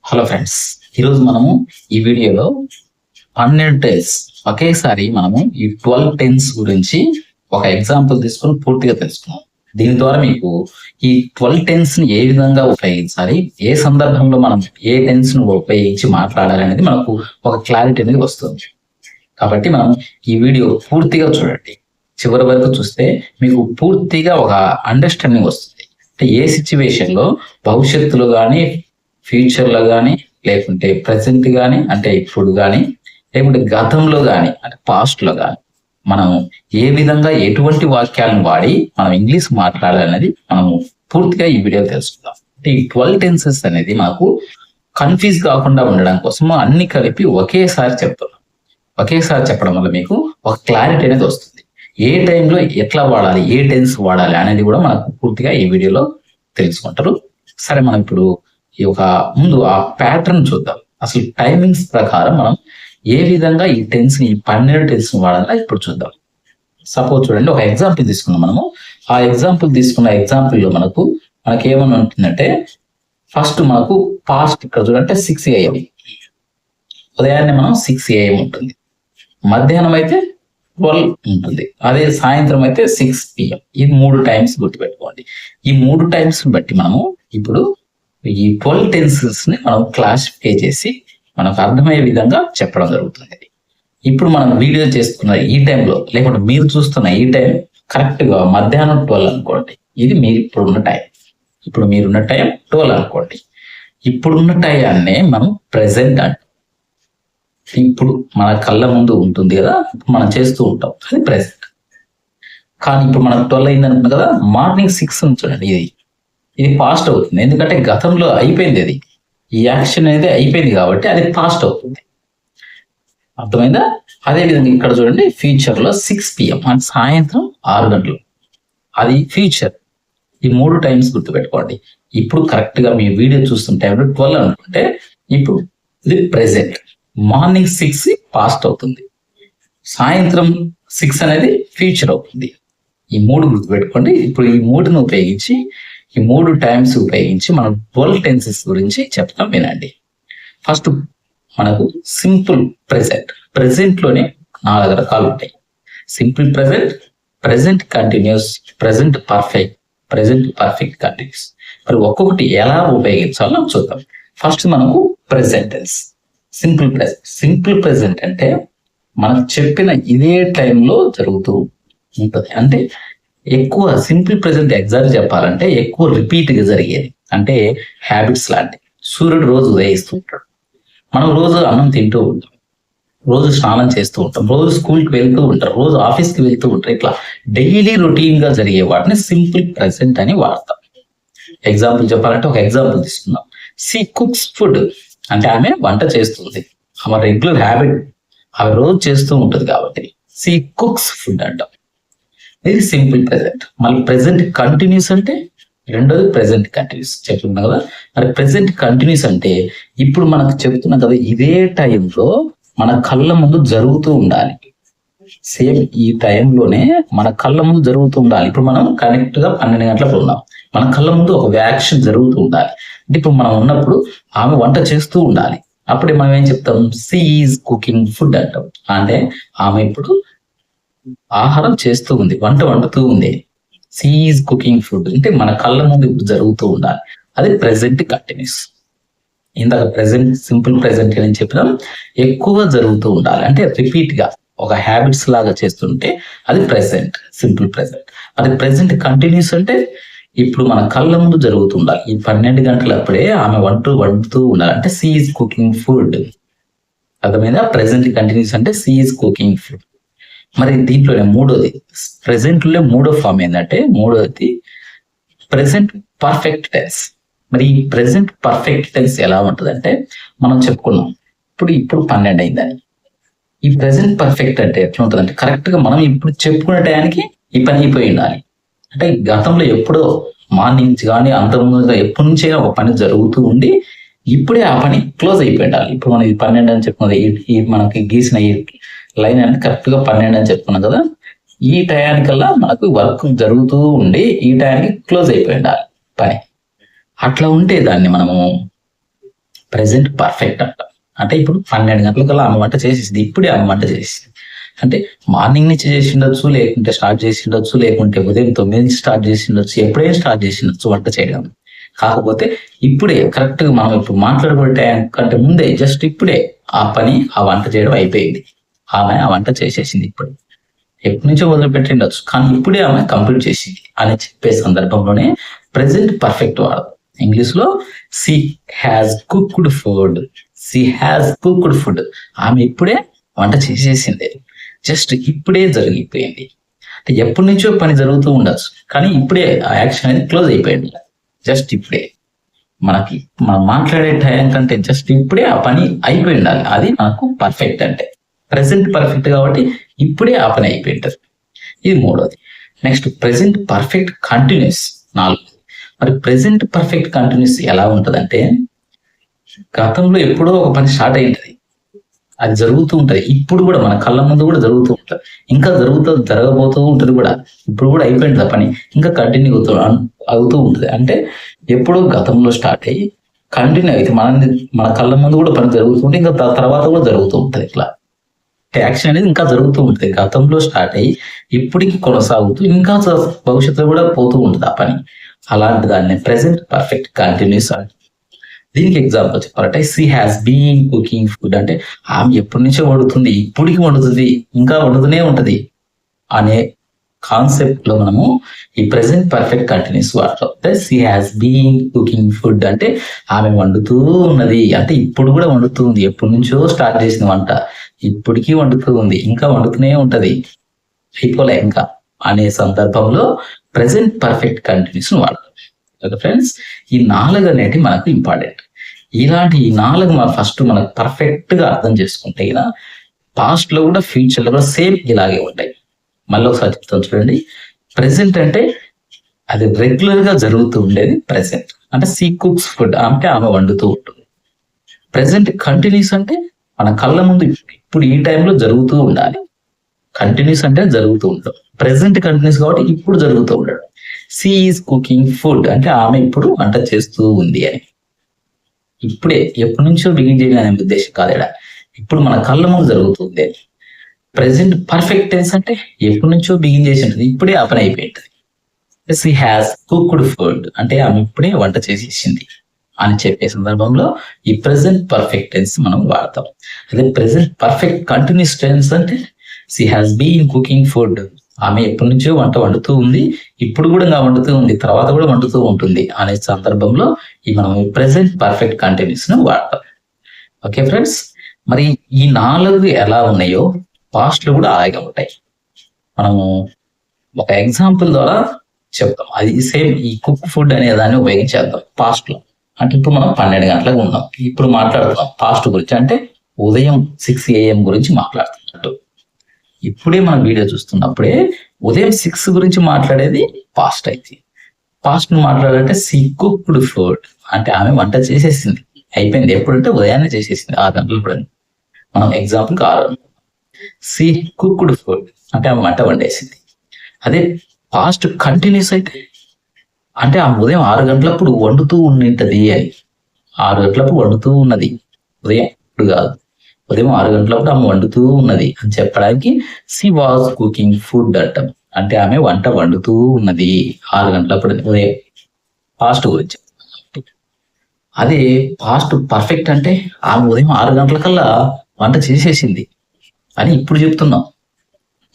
Hello friends, ఈరోజు మనము ఈ వీడియోలో 12 టెన్స్ ఒకేసారి మనము ఈ 12 టెన్స్ గురించి ఒక ఎగ్జాంపుల్ తీసుకొని పూర్తిగా తెలుసుకున్నాం. దీని ద్వారా మీకు ఈ 12 టెన్స్ ని ఏ విధంగా ఉపయోగించాలి, ఏ సందర్భంలో మనం ఏ టెన్స్ ను ఉపయోగించి మాట్లాడాలి అనేది మనకు ఒక క్లారిటీ అనేది వస్తుంది. కాబట్టి మనం ఈ వీడియో పూర్తిగా చూడండి. చివరి వరకు చూస్తే మీకు పూర్తిగా ఒక అండర్స్టాండింగ్ వస్తుంది. అంటే ఏ సిచ్యువేషన్ లో భవిష్యత్తులో కానీ ఫ్యూచర్లో కానీ లేకుంటే ప్రజెంట్ కానీ అంటే ఇప్పుడు కానీ లేకుంటే గతంలో కానీ అంటే పాస్ట్లో కానీ మనం ఏ విధంగా ఎటువంటి వాక్యాలను వాడి మనం ఇంగ్లీష్ మాట్లాడాలనేది మనము పూర్తిగా ఈ వీడియో తెలుసుకుందాం. అంటే ఈ 12 టెన్సెస్ అనేది మనకు కన్ఫ్యూజ్ కాకుండా ఉండడం కోసం అన్ని కలిపి ఒకేసారి చెప్తున్నాం. ఒకేసారి చెప్పడం వల్ల మీకు ఒక క్లారిటీ అనేది వస్తుంది. ఏ టైంలో ఎట్లా వాడాలి, ఏ టెన్స్ వాడాలి అనేది కూడా మనకు పూర్తిగా ఈ వీడియోలో తెలుసుకుంటారు. సరే, మనం ఇప్పుడు ఈ ఒక ముందు ఆ ప్యాటర్న్ చూద్దాం. అసలు టైమింగ్స్ ప్రకారం మనం ఏ విధంగా ఈ టెన్స్ ని 12 టెన్స్ ని వాడాలో ఇప్పుడు చూద్దాం. సపోజ్ చూడండి, ఒక ఎగ్జాంపుల్ తీసుకున్నాం. మనము ఆ ఎగ్జాంపుల్ తీసుకున్న ఎగ్జాంపుల్ లో మనకేమని ఉంటుందంటే, ఫస్ట్ మనకు పాస్ట్ ఇక్కడ చూడంటే 6 AM, ఉదయాన్నే మనం 6 AM ఉంటుంది. మధ్యాహ్నం అయితే 12 ఉంటుంది. అదే సాయంత్రం అయితే 6 PM. ఈ 3 టైమ్స్ గుర్తుపెట్టుకోండి. ఈ 3 టైమ్స్ బట్టి మనము ఇప్పుడు ఈ 12 టెన్సెస్ ని మనం క్లాసిఫై చేసి మనకు అర్థమయ్యే విధంగా చెప్పడం జరుగుతుంది. ఇప్పుడు మనం వీడియో చేస్తున్న ఈ టైంలో లేకుంటే మీరు చూస్తున్న ఈ టైం కరెక్ట్ గా మధ్యాహ్నం 12 అనుకోండి. ఇది మీరు ఇప్పుడున్న టైం. ఇప్పుడు మీరున్న టైం 12 అనుకోండి. ఇప్పుడున్న టైంనే మనం ప్రెసెంట్ అంటాం. ఇప్పుడు మన కళ్ళ ముందు ఉంటుంది కదా, మనం చేస్తూ ఉంటాం, అది ప్రెసెంట్. కానీ ఇప్పుడు మనకు 12 అయింది అనుకున్నాం కదా, మార్నింగ్ 6 చూడండి, ఇది పాస్ట్ అవుతుంది. ఎందుకంటే గతంలో అయిపోయింది, అది ఈ యాక్షన్ అనేది అయిపోయింది కాబట్టి అది పాస్ట్ అవుతుంది. అర్థమైందా? అదే విధంగా ఇక్కడ చూడండి, ఫ్యూచర్ లో 6 PM అంటే సాయంత్రం 6 గంటలు, అది ఫ్యూచర్. ఈ 3 టైమ్స్ గుర్తుపెట్టుకోండి. ఇప్పుడు కరెక్ట్ గా మీ వీడియో చూస్తున్న టైంలో 12 అనుకుంటే ఇప్పుడు ఇది ప్రెసెంట్. మార్నింగ్ 6 పాస్ట్ అవుతుంది, సాయంత్రం 6 అనేది ఫ్యూచర్ అవుతుంది. ఈ 3 గుర్తుపెట్టుకోండి. ఇప్పుడు ఈ 3ని ఉపయోగించి, ఈ 3 టైమ్స్ ఉపయోగించి మనం 12 టెన్సెస్ గురించి చెప్తాం, వినండి. ఫస్ట్ మనకు సింపుల్ ప్రెసెంట్. ప్రెసెంట్ లోనే 4 రకాలు ఉంటాయి. Simple present, present continuous, present perfect, present perfect continuous. మరి ఒక్కొక్కటి ఎలా ఉపయోగించాలో చూద్దాం. ఫస్ట్ మనకు present tense, simple present. Simple present అంటే మనకు చెప్పిన ఇదే టైంలో జరుగుతూ ఉంటుంది. అంటే ఎక్కువ సింపుల్ ప్రెసెంట్ ఎగ్జాక్ట్ చెప్పాలంటే ఎక్కువ రిపీట్ గా జరిగేది. అంటే హ్యాబిట్స్ లాంటి. సూర్యుడు రోజు ఉదయిస్తూ ఉంటాడు, మనం రోజు అన్నం తింటూ ఉంటాం, రోజు స్నానం చేస్తూ ఉంటాం, రోజు స్కూల్కి వెళ్తూ ఉంటాం, రోజు ఆఫీస్కి వెళ్తూ ఉంటాం. ఇట్లా డైలీ రొటీన్ గా జరిగే వాటిని సింపుల్ ప్రెసెంట్ అని వాడతాం. ఎగ్జాంపుల్ చెప్పాలంటే ఒక ఎగ్జాంపుల్ తీసుకుందాం. షీ కుక్స్ ఫుడ్ అంటే ఆమె వంట చేస్తుంది, ఆమె రెగ్యులర్ హ్యాబిట్, ఆమె రోజు చేస్తూ ఉంటుంది కాబట్టి షీ కుక్స్ ఫుడ్ అంటాం. ఇది సింపుల్ ప్రెసెంట్. మళ్ళీ ప్రెసెంట్ కంటిన్యూస్ అంటే రెండోది ప్రెసెంట్ కంటిన్యూస్ చెప్తున్నాం కదా. మరి ప్రెసెంట్ కంటిన్యూస్ అంటే ఇప్పుడు మనకు చెప్తున్నాం కదా, ఇదే టైంలో మన కళ్ళ ముందు జరుగుతూ ఉండాలి. సేమ్ ఈ టైంలోనే మన కళ్ళ ముందు జరుగుతూ ఉండాలి. ఇప్పుడు మనం కరెక్ట్ గా 12 గంటలకు ఉన్నాం, మన కళ్ళ ముందు ఒక యాక్షన్ జరుగుతూ ఉండాలి. అంటే ఇప్పుడు మనం ఉన్నప్పుడు ఆమె వంట చేస్తూ ఉండాలి. అప్పుడే మనం ఏం చెప్తాం, షీ ఈజ్ కుకింగ్ ఫుడ్ అంటాం. అంటే ఆమె ఇప్పుడు ఆహారం చేస్తూ ఉంది, వంట వండుతూ ఉంది. షీ ఈజ్ కుకింగ్ ఫుడ్ అంటే మన కళ్ళ ముందు ఇప్పుడు జరుగుతూ ఉండాలి, అది ప్రెసెంట్ కంటిన్యూస్. ఇందాక ప్రెసెంట్ సింపుల్ ప్రెసెంట్ అని చెప్పినాం, ఎక్కువ జరుగుతూ ఉండాలి అంటే రిపీట్ గా ఒక హ్యాబిట్స్ లాగా చేస్తుంటే అది ప్రెసెంట్, సింపుల్ ప్రెసెంట్. అది ప్రెసెంట్ కంటిన్యూస్ అంటే ఇప్పుడు మన కళ్ళ ముందు జరుగుతూ ఉండాలి. ఈ 12 గంటలప్పుడే ఆమె వండుతూ ఉండాలి, అంటే షీ ఈజ్ కుకింగ్ ఫుడ్. అర్థమైందా? ప్రెసెంట్ కంటిన్యూస్ అంటే షీ ఈజ్ కుకింగ్ ఫుడ్. మరి దీంట్లోనే మూడోది, ప్రెసెంట్ లో మూడో ఫామ్ ఏంటంటే, మూడోది ప్రెసెంట్ పర్ఫెక్ట్ టెన్స్. మరి ఈ ప్రెసెంట్ పర్ఫెక్ట్ టెన్స్ ఎలా ఉంటుందంటే, మనం చెప్పుకున్నాం ఇప్పుడు 12 అయిందని. ఈ ప్రెసెంట్ పర్ఫెక్ట్ అంటే ఎట్లా ఉంటుందంటే, కరెక్ట్ గా మనం ఇప్పుడు చెప్పుకునే టయానికి ఈ పని అయిపోయి ఉండాలి. అంటే గతంలో ఎప్పుడో మార్నింగ్ నుంచి కానీ అంతకుముందుగా ఎప్పటి నుంచైనా ఒక పని జరుగుతూ ఉండి ఇప్పుడే ఆ పని క్లోజ్ అయిపోయి ఉండాలి. ఇప్పుడు మనం ఇది 12 అని చెప్పుకున్నది, మనకి గీసిన ఈ లైన్ అంటే కరెక్ట్ గా 12 అని చెప్పుకున్నాం కదా. ఈ టయానికల్లా మనకు వర్క్ జరుగుతూ ఉండి ఈ టయానికి క్లోజ్ అయిపోయి ఉండాలి పని. అట్లా ఉంటే దాన్ని మనము ప్రెసెంట్ పర్ఫెక్ట్ అంట. అంటే ఇప్పుడు 12 గంటలకల్లా ఆమె వంట చేసేసింది, ఇప్పుడే ఆమె వంట చేసేసింది. అంటే మార్నింగ్ నుంచి చేసి ఉండొచ్చు, లేకుంటే స్టార్ట్ చేసి ఉండొచ్చు, లేకుంటే ఉదయం 9 నుంచి స్టార్ట్ చేసి ఉండొచ్చు, ఎప్పుడైనా స్టార్ట్ చేసి ఉండొచ్చు వంట చేయడం. కాకపోతే ఇప్పుడే కరెక్ట్గా మనం ఇప్పుడు మాట్లాడుకునే టైం కంటే ముందే జస్ట్ ఇప్పుడే ఆ వంట చేయడం అయిపోయింది. ఆమె ఆ వంట చేసేసింది ఇప్పుడు. ఎప్పటి నుంచో మొదలుపెట్టి ఉండొచ్చు, కానీ ఇప్పుడే ఆమె కంప్లీట్ చేసింది అని చెప్పే సందర్భంలోనే ప్రెసెంట్ పర్ఫెక్ట్ వాడదు. ఇంగ్లీష్ లో she has cooked food. She has cooked food. ఆమె ఇప్పుడే వంట చేసేసింది, జస్ట్ ఇప్పుడే జరిగిపోయింది. అంటే ఎప్పటి నుంచో పని జరుగుతూ ఉండొచ్చు, కానీ ఇప్పుడే ఆ యాక్షన్ అనేది క్లోజ్ అయిపోయింది. జస్ట్ ఇప్పుడే మనం మాట్లాడే టైం కంటే జస్ట్ ఇప్పుడే ఆ పని అయిపోయి ఉండాలి. అది మనకు పర్ఫెక్ట్ అంటే ప్రెసెంట్ పర్ఫెక్ట్ కాబట్టి ఇప్పుడే ఆ పని అయిపోయి ఉంటుంది. ఇది మూడోది. Next present perfect continuous. 4. మరి ప్రెసెంట్ పర్ఫెక్ట్ కంటిన్యూస్ ఎలా ఉంటదంటే గతంలో ఎప్పుడో ఒక పని స్టార్ట్ అయి ఉంటుంది, అది జరుగుతూ ఉంటది, ఇప్పుడు కూడా మన కళ్ళ ముందు కూడా జరుగుతూ ఉంటది, ఇంకా జరగబోతూ ఉంటది కూడా, ఇప్పుడు కూడా అయిపోయింది ఆ పని, ఇంకా కంటిన్యూ అవుతూ ఉంటది. అంటే ఎప్పుడో గతంలో స్టార్ట్ అయ్యి కంటిన్యూ అయితే మన కళ్ళ ముందు కూడా పని జరుగుతుంటే ఇంకా తర్వాత కూడా జరుగుతూ ఉంటది. ఇట్లా యాక్షన్ అనేది ఇంకా జరుగుతూ ఉంటుంది, గతంలో స్టార్ట్ అయ్యి ఇప్పటికి కొనసాగుతూ ఇంకా భవిష్యత్తులో కూడా పోతూ ఉంటుంది ఆ పని. అలాంటి దాన్ని ప్రెసెంట్ పర్ఫెక్ట్ కంటిన్యూస్ అంటే. దీనికి ఎగ్జాంపుల్ చెప్పాలంటే she has been cooking food అంటే ఆమె ఎప్పటి నుంచో వండుతుంది, ఇప్పటికి వండుతుంది, ఇంకా వండుతూనే ఉంటది అనే కాన్సెప్ట్ లో మనము ఈ ప్రెసెంట్ పర్ఫెక్ట్ కంటిన్యూస్ వాడతాం. She has been cooking food అంటే ఆమె వండుతూ ఉన్నది, అంటే ఇప్పుడు కూడా వండుతుంది, ఎప్పటి నుంచో స్టార్ట్ చేసిన వంట ఇప్పటికీ వండుతూ ఉంది, ఇంకా వండుతూనే ఉంటది, అయిపోలే ఇంకా అనే సందర్భంలో ప్రెసెంట్ పర్ఫెక్ట్ కంటిన్యూస్ వాడతాం. ఓకే ఫ్రెండ్స్, ఈ 4 అనేవి మనకు ఇంపార్టెంట్. ఇలాంటి ఈ 4 మనం ఫస్ట్ మనకు పర్ఫెక్ట్ గా అర్థం చేసుకుంటే ఇలా పాస్ట్ లో కూడా ఫ్యూచర్ లో కూడా సేమ్ ఇలాగే ఉంటాయి. మళ్ళీ ఒకసారి చెప్తాను చూడండి. ప్రెసెంట్ అంటే అది రెగ్యులర్ గా జరుగుతూ ఉండేది ప్రెసెంట్, అంటే షీ కుక్స్ ఫుడ్ అంటే ఆమె వండుతూ ఉంటుంది. ప్రెసెంట్ కంటిన్యూస్ అంటే మన కళ్ళ ముందు ఇప్పుడు ఈ టైంలో జరుగుతూ ఉండాలి. కంటిన్యూస్ అంటే జరుగుతూ ఉండడం, ప్రెసెంట్ కంటిన్యూస్ కాబట్టి ఇప్పుడు జరుగుతూ ఉండడం. షీ ఈజ్ కుకింగ్ ఫుడ్ అంటే ఆమె ఇప్పుడు వంట చేస్తూ ఉంది అని. ఇప్పుడే ఎప్పటి నుంచో బిగిన్ చేయాలి అనే ఉద్దేశం కాదు, ఇప్పుడు మన కళ్ళ ముందు జరుగుతుంది. ప్రెసెంట్ పర్ఫెక్ట్ టెన్స్ అంటే ఎప్పటి నుంచో బిగిన్ చేసి ఉంటుంది, ఇప్పుడే ఆ పని అయిపోయింది. షీ హ్యాస్ కుక్డ్ ఫుడ్ అంటే ఆమె ఇప్పుడే వంట చేసేసింది అని చెప్పే సందర్భంలో ఈ ప్రెసెంట్ పర్ఫెక్ట్ టెన్స్ మనం వాడతాం. అదే ప్రెసెంట్ పర్ఫెక్ట్ కంటిన్యూస్ టెన్స్ అంటే she has been cooking food ఆమె ఎప్పటి నుంచో వంట వండుతూ ఉంది, ఇప్పుడు కూడా వండుతూ ఉంది, తర్వాత కూడా వండుతూ ఉంటుంది అనే సందర్భంలో మనం ప్రెసెంట్ పర్ఫెక్ట్ కంటిన్యూస్ ను వాడతాం. ఓకే ఫ్రెండ్స్, మరి ఈ 4 ఎలా ఉన్నాయో పాస్ట్ లో కూడా అలాగే ఉంటాయి. మనము ఒక ఎగ్జాంపుల్ ద్వారా చెప్తాం. అది సేమ్ ఈ కుక్ ఫుడ్ అనే దాన్ని ఉపయోగించేద్దాం పాస్ట్ లో. అంటే ఇప్పుడు మనం 12 గంటలకు ఉన్నాం, ఇప్పుడు మాట్లాడుతున్నాం పాస్ట్ గురించి, అంటే ఉదయం 6 AM గురించి మాట్లాడుతున్నట్టు. ఇప్పుడే మనం వీడియో చూస్తున్నప్పుడే ఉదయం 6 గురించి మాట్లాడేది పాస్ట్ అయితే. పాస్ట్ మాట్లాడాలంటే షీ కుక్డ్ ఫుడ్ అంటే ఆమె వంట చేసేసింది, అయిపోయింది. ఎప్పుడంటే ఉదయాన్నే చేసేసింది, 6 గంటలు. ఇప్పుడు మనం ఎగ్జాంపుల్ 6 షీ కుక్డ్ ఫుడ్ అంటే ఆమె వంట వండేసింది. అదే పాస్ట్ కంటిన్యూస్ అయితే అంటే ఆ ఉదయం 6 గంటలప్పుడు వండుతూ ఉంటది అని. 6 గంటలప్పుడు వండుతూ ఉన్నది, ఉదయం ఇప్పుడు కాదు, ఉదయం 6 గంటలప్పుడు ఆమె వండుతూ ఉన్నది అని చెప్పడానికి షీ వాజ్ కుకింగ్ ఫుడ్ అంటాం. అంటే ఆమె వంట వండుతూ ఉన్నది 6 గంటలప్పుడు ఉదయం, పాస్ట్ గురించి. అదే పాస్ట్ పర్ఫెక్ట్ అంటే ఆమె ఉదయం 6 గంటలకల్లా వంట చేసేసింది అని ఇప్పుడు చెప్తున్నాం.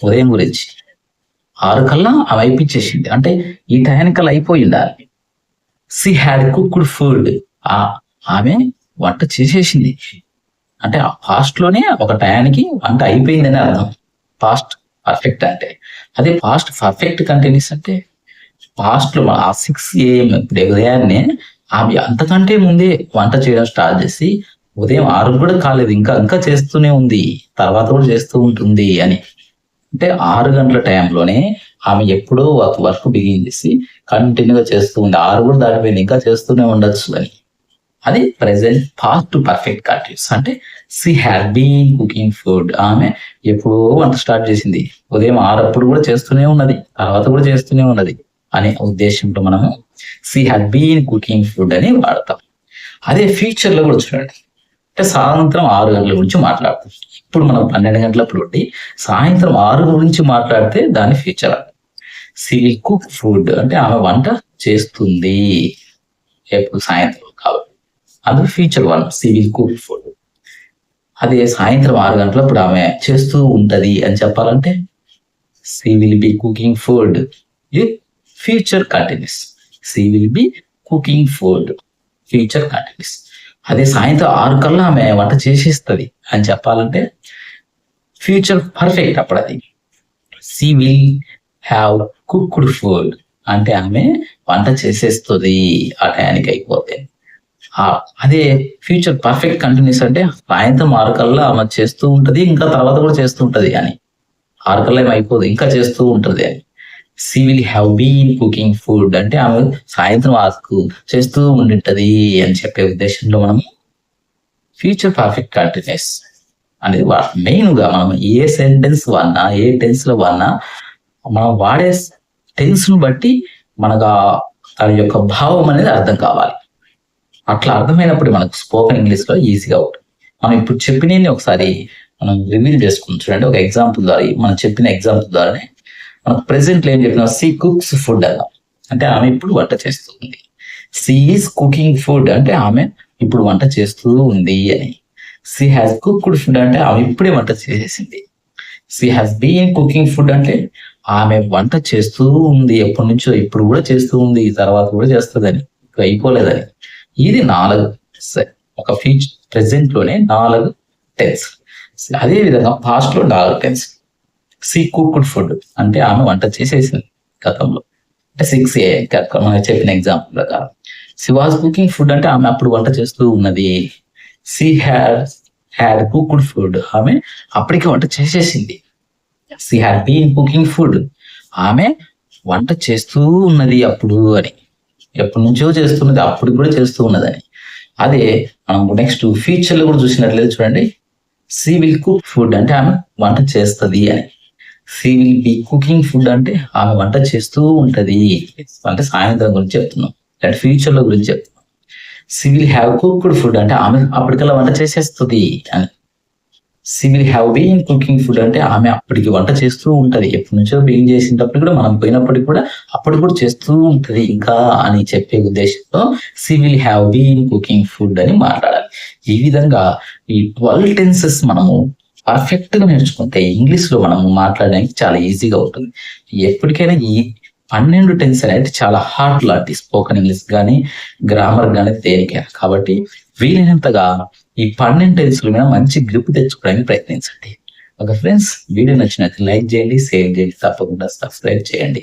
ఉదయం గురించి 6 కల్లా ఆమె అయిపించేసింది, అంటే ఈ టైంకల్లా అయిపోయింది. షీ హ్యాడ్ కుక్డ్ ఫుడ్ ఆమె వంట చేసేసింది అంటే పాస్ట్ లోనే ఒక టయానికి వంట అయిపోయిందని అర్థం పాస్ట్ పర్ఫెక్ట్ అంటే. అదే పాస్ట్ పర్ఫెక్ట్ కంటిన్యూస్ అంటే పాస్ట్ లో ఆ 6 AM ఇప్పుడు ఉదయాన్నే ఆమె అంతకంటే ముందే వంట చేయడం స్టార్ట్ చేసి ఉదయం 6 కూడా కాలేదు, ఇంకా చేస్తూనే ఉంది, తర్వాత కూడా చేస్తూ ఉంటుంది అని. అంటే 6 గంటల టైంలోనే ఆమె ఎప్పుడో వర్క్ బిగిన్ చేసి కంటిన్యూగా చేస్తూ ఉంది, 6 కూడా దాటిపోయింది, ఇంకా చేస్తూనే ఉండొచ్చు అని. అది ప్రెసెంట్ పాస్ట్ పర్ఫెక్ట్ కంటిన్యూస్. అంటే she had been cooking food ఆమె ఎప్పుడో వంట స్టార్ట్ చేసింది, ఉదయం 6 అప్పుడు కూడా చేస్తూనే ఉన్నది, తర్వాత కూడా చేస్తూనే ఉన్నది అనే ఉద్దేశంతో మనము she had been cooking food అని వాడతాం. అదే ఫ్యూచర్ లో కూడా చూడండి, అంటే సాయంత్రం 6 గంటల గురించి మాట్లాడుతాం. ఇప్పుడు మనం 12 గంటలప్పుడు ఉండి సాయంత్రం 6 గురించి మాట్లాడితే దాన్ని ఫ్యూచర్ అంటాం. సి విల్ కుక్ ఫుడ్ అంటే ఆమె వంట చేస్తుంది ఎప్పుడు సాయంత్రం కాబట్టి అది future one, she will cook food. అదే సాయంత్రం 6 గంటలప్పుడు ఆమె చేస్తూ ఉంటది అని చెప్పాలంటే she will be cooking food. Future continuous, she will be cooking food, future continuous. అదే సాయంత్రం 6 కల్లా ఆమె వంట చేసేస్తుంది అని చెప్పాలంటే ఫ్యూచర్ పర్ఫెక్ట్. అప్పుడు అది she will have cooked food అంటే ఆమె వంట చేసేస్తుంది ఆ టయానికి అయిపోతే. అదే ఫ్యూచర్ పర్ఫెక్ట్ కంటిన్యూస్ అంటే సాయంత్రం 6 కల్లా ఆమె చేస్తూ ఉంటది, ఇంకా తర్వాత కూడా చేస్తూ ఉంటది అని. 6 కల్లా ఏమి అయిపోదు, ఇంకా చేస్తూ ఉంటది అని. She will have been cooking food అంటే ఆమె సాయంత్రం 6కు చేస్తూ ఉండింటది అని చెప్పే ఉద్దేశంలో మనం ఫ్యూచర్ పర్ఫెక్ట్ కంటిన్యూస్ అనేది మెయిన్ గా మనం ఏ సెంటెన్స్ వన్నా ఏ టెన్స్ లో వన్నా మనం వాడే టెన్స్ ను బట్టి మనకు దాని యొక్క భావం అనేది అర్థం కావాలి. అట్లా అర్థమైనప్పుడు మనకు స్పోకెన్ ఇంగ్లీష్ లో ఈజీగా ఉంటుంది. మనం ఇప్పుడు చెప్పినవి ఒకసారి మనం రివీల్ చేసుకుని చూడండి. ఒక ఎగ్జాంపుల్ ద్వారా, మనం చెప్పిన ఎగ్జాంపుల్ ద్వారానే మనకు ప్రెసెంట్ ఏం చెప్పినా సి కుక్స్ ఫుడ్ అన్నాం అంటే ఆమె ఇప్పుడు వంట చేస్తుంది. సి ఈస్ కుకింగ్ ఫుడ్ అంటే ఆమె ఇప్పుడు వంట చేస్తూ ఉంది అని. సి హ్యాస్ కుక్డ్ ఫుడ్ అంటే ఆమె ఇప్పుడే వంట చేసేసింది. She has been cooking food అంటే ఆమె వంట చేస్తూ ఉంది ఎప్పటి నుంచో, ఇప్పుడు కూడా చేస్తూ ఉంది, తర్వాత కూడా చేస్తుందని, అయిపోలేదని. ఇది 4 ఒక ఫ్యూచర్ ప్రెసెంట్ లోనే 4 టెన్స్. అదే విధంగా పాస్ట్ లో 4 టెన్స్. సి కుక్డ్ ఫుడ్ అంటే ఆమె వంట చేసేసింది గతంలో, అంటే 6 AM మనం చెప్పిన ఎగ్జాంపుల్ ప్రకారం. సి వాజ్ కుకింగ్ ఫుడ్ అంటే ఆమె అప్పుడు వంట చేస్తూ ఉన్నది. సి హ్యాడ్ కుక్డ్ ఫుడ్ ఆమె అప్పటికి వంట చేసేసింది. She had been cooking food ఆమె వంట చేస్తూ ఉన్నది అప్పుడు అని, ఎప్పటి నుంచో చేస్తున్నది, అప్పుడు కూడా చేస్తూ ఉన్నదని. అదే మనం నెక్స్ట్ ఫ్యూచర్ లో కూడా చూసినట్లయితే చూడండి, సి విల్ కుక్ ఫుడ్ అంటే ఆమె వంట చేస్తుంది అని. She will be cooking food అంటే ఆమె వంట చేస్తూ ఉంటది అంటే సాయంత్రం గురించి చెప్తున్నాం, అంటే ఫ్యూచర్ లో గురించి చెప్తున్నాం. She will have cooked food అంటే ఆమె అప్పటికల్లా వంట చేసేస్తుంది అని. She will have been cooking food అంటే ఆమె అప్పటికి వంట చేస్తూ ఉంటది, ఎప్పటి నుంచో బీన్ చేసినప్పుడు కూడా, మనం పోయినప్పటికి కూడా అప్పటికి కూడా చేస్తూ ఉంటది ఇంకా అని చెప్పే ఉద్దేశంతో she will have been cooking food అని మాట్లాడాలి. ఈ విధంగా ఈ 12 టెన్సెస్ మనము పర్ఫెక్ట్ గా నేర్చుకుంటే ఇంగ్లీష్ లో మనం మాట్లాడడానికి చాలా ఈజీగా ఉంటుంది. ఎప్పటికైనా ఈ 12 టెన్స్ అనేది చాలా హార్డ్ లాంటి స్పోకెన్ ఇంగ్లీష్ కానీ గ్రామర్ కానీ దేనికైనా. కాబట్టి వీలైనంతగా ఈ 12 టెన్స్ల మీద మంచి గ్రిప్ తెచ్చుకోవడానికి ప్రయత్నించండి. ఓకే ఫ్రెండ్స్, వీడియో నచ్చినట్లయితే లైక్ చేయండి, షేర్ చేయండి, తప్పకుండా సబ్స్క్రైబ్ చేయండి.